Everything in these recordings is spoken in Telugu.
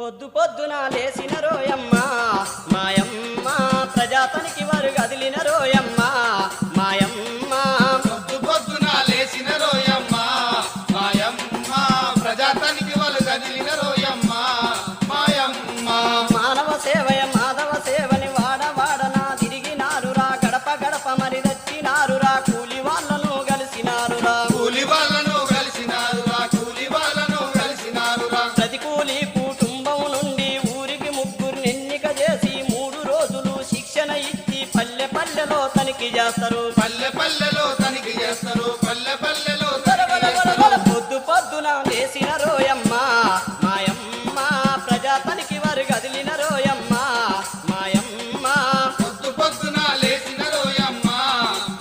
పొద్దు పొద్దున లేసిన రోయమ్మ మాయమ్మ ప్రజాతనికి వారు కదిలిన రోయమ్మ మాయమ్మ పొద్దు పొద్దున లేచిన రోయమ్మ మాయమ్మ ప్రజాతనికి వాళ్ళు కదిలిన రోయమ్మ మాయమ్మ మానవ సేవయ మాధవ సేవని వాడవాడనా తిరిగినారురా గడప గడప మరి తెచ్చినారురా కూలి వాళ్ళను కలిసినారురా కూలి వాళ్ళను కలిసినారురా కూలి వాళ్ళను కలిసినారురా ప్రతి కూలి కుటుంబం నుండి ఊరికి ముగ్గురు ఎన్నిక చేసి 3 రోజులు శిక్షణ ఇచ్చి పల్లె పల్లెలో తనిఖీ చేస్తారు పల్లె పల్లెలో తనిఖీ చేస్తారు పల్లె పల్లెలో పొద్దు పొద్దున లేసిన రోయమ్మ మాయమ్మ ప్రజాతనికి వారు కదిలిన రోయమ్మ మాయమ్మ పొద్దు పొద్దున లేచిన రోయమ్మ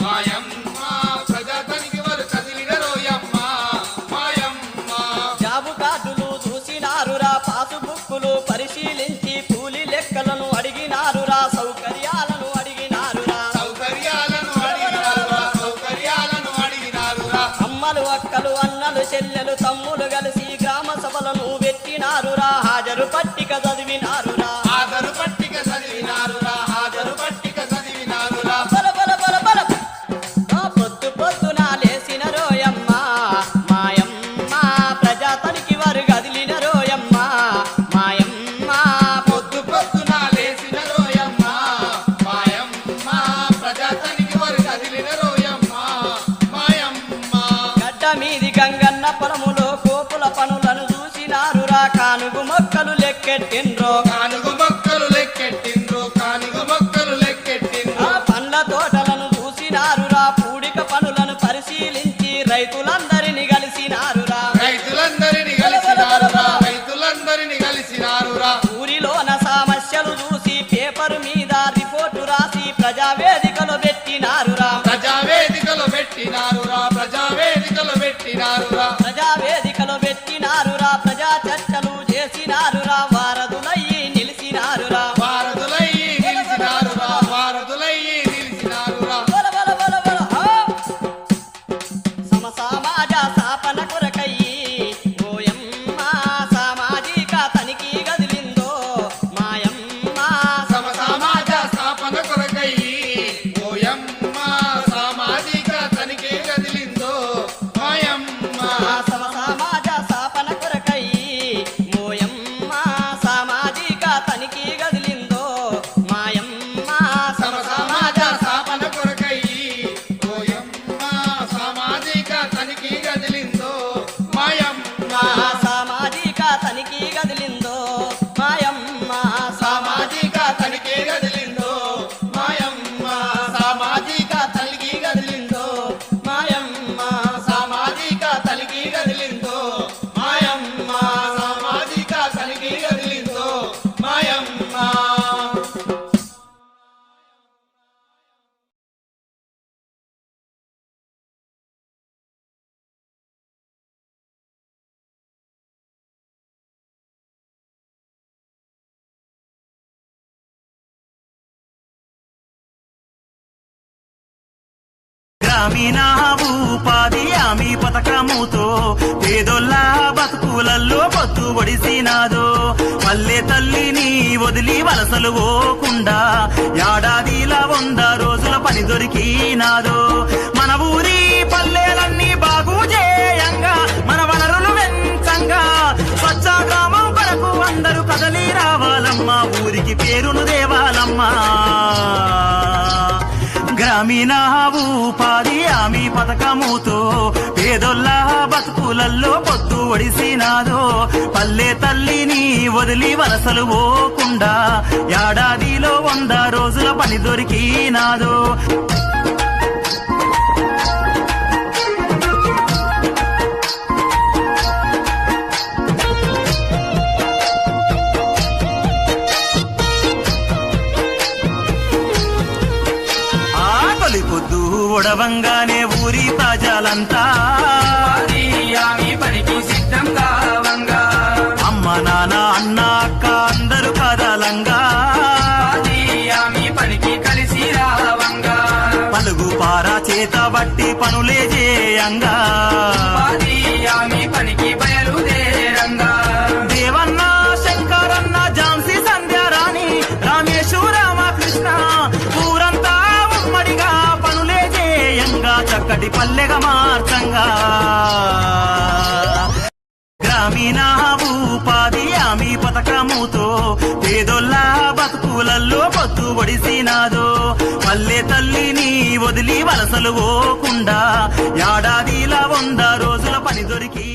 మాయమ్మ ప్రజాతనికి వారు కదిలిన రోయమ్మ మాయమ్మ జాబు కార్డులు చూసినారురా పాసు బుక్కులు పరిశీలించి కూలి లెక్కలను అడిగినారురా సౌకర్యాలను అడిగినారురా సౌకర్యాలను అడిగినారురా సౌకర్యాలను అడిగినారురా అమ్మలు అక్కలు అన్నలు చెల్లెలు తమ్ములు కలిసి గ్రామ సభలను పెట్టినారురా హాజరు పట్టిక చదివినారురా హాజరు పట్టిక చదివినారురా హాజరు పట్టిక చదివినారురా బల బల బల బల పొద్దు పొద్దున లేసిన రోయమ్మ మాయమ్మ ప్రజాతనికి వారు కదిలిన రోయమ్మ మాయమ్మ పొద్దు పొద్దున లేచిన రోయమ్మ మాయమ్మ ప్రజాతనికి వారు కదిలిన రోయమ్మ మాయమ్మ గడ్డ మీది గంగన్న పొలములో కోపుల పనులను చూసినారురా కానుగు మొక్కలు లెక్కెట్టిండ్రో కానుగు మొక్కలు లెక్కెట్టిండ్రు కానుగు మొక్కలు లెక్కెట్టిండ్రు ఆ పండ్ల తోటలను చూసినారురా పూడిక పనులను పరిశీలించి రైతులందరినీ కలిసినారురా రైతులందరిని కలిసినారురా రైతులందరిని కలిసినారురా ఊరిలోన సమస్యలు చూసి పేపరు మీద రిపోర్టు రాసి ప్రజావేదికలో పెట్టినారురా ప్రజావేదికలు పెట్టినారురా ప్రజావేదికలు పెట్టినారురా ప్రజావేదికలో పెట్టినారురా ప్రజా చర్చలు చేసినారురా వారధులయ్యి నిలిచినారురా వారధులయ్యి నిలిచినారురా వారధులయ్యి నిలిచినారురా బల బల బల బల సమసమాజ స్థాపన కొరకయ్యి ఓయమ్మ సామాజిక తనిఖీ గదిలిందో మాయమ్మ సమాజ స్థాపన కొరకై ఓయమ్మ సామాజిక తనిఖీ కదిలిందో మాయమ్మ సమసమాజ స్థాపన కొరకయ్యి ఓయమ్మ సామాజిక తనిఖీ గదిలిందో మాయమ్మ సమాజ స్థాపన కొరకై ఓయమ్మ సామాజిక తనిఖీ కదిలిందో మాయమ్మ సామాజిక తనిఖీ గదిలిందో మాయమ్మ సామాజిక తనిఖీ కదిలిందో మాయమ్మ సామాజిక తనిఖీ కదిలిందో మాయమ్మ సామాజిక తనిఖీ కదిలిందో మాయమ్మ సామాజిక తనిఖీ కదిలిందో మాయమ్మ గ్రామీణ ఉపాధి హామీ పథకముతో పేదోళ్ళ బతుకులల్లో పొత్తు ఒడిసినాదో పల్లె తల్లిని వదిలి వలసలు పోకుండా ఏడాదిలా 100 రోజుల పని దొరికినాదో మన ఊరి పల్లెలన్నీ బాగు చేయంగా మన వనరులు వెంచంగా స్వచ్ఛ గ్రామం కొరకు అందరూ కదలి రావాలమ్మా ఊరికి పేరును దేవాలమ్మా గ్రామీణ ఉపాధి హామీ పథకముతో పేదోళ్ళ బతుకులల్లో పొత్తు ఒడిసినాదో పల్లె తల్లిని వదిలి వలసలు పోకుండా ఏడాదిలో 100 రోజుల పని దొరికినాదో తొలి పొద్దు ఒడవంగానే ఊరి ప్రజలంతా పనికి సిద్ధం కావంగా అమ్మ నాన్న అన్న అక్క అందరూ కదలంగా ఆమె పనికి కలిసి రావంగా పలుగు పారా చేత బట్టి పనులే చేయంగా ఆమె పనికి బయలుదేరంగా దేవన్న శంకర పల్లెగా మార్చంగా గ్రామీణ ఉపాధి హామీ పథకముతో పేదోళ్ళ బతుకులల్లో పొత్తు ఒడిసినాదో పల్లె తల్లిని వదిలి వలసలు పోకుండా ఏడాదిలా 100 రోజుల పని దొరికి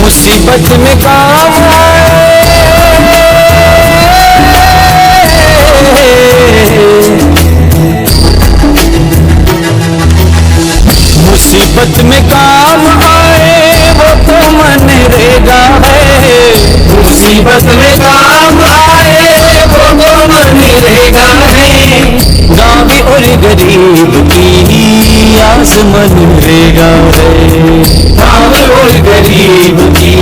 मुसीबत में काम मुसीबत में काम आए वो तो मनरेगा है मुसीबत में काम आए वो तो मनरेगा है गाँव और गरीब की आस मनरेगा है गाँव और गरीब की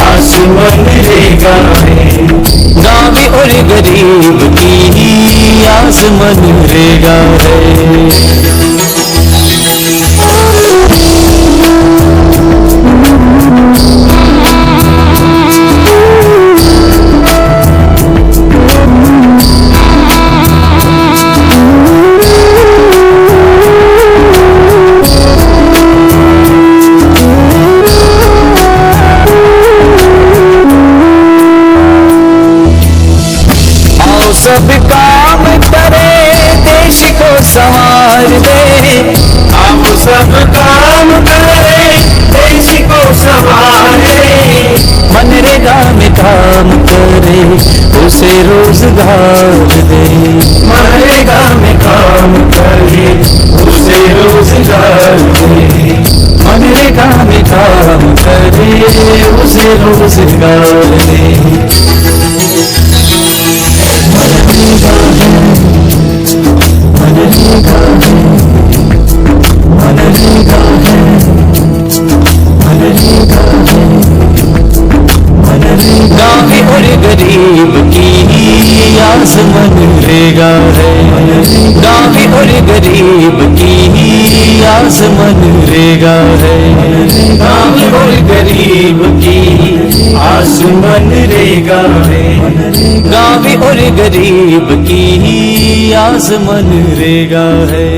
आस मनरेगा है गाँव और गरीब की आस मनरेगा है सब काम करे देश को संवार दे आप सब काम करे देश को संवार दे मनरेगा में काम करे उसे रोजगार दे मनरेगा में काम करे उसे रोजगार दे मनरेगा में काम करे उसे रोजगार दे मनरेगा है मनरेगा है मनरेगा है मनरेगा है मनरेगा और गरीब की आस मनरेगा है गाँव और गरीब की आस मनरेगा है गाँव और गरीब की आस मनरेगा है गाँव और गरीब की आस मनरेगा है।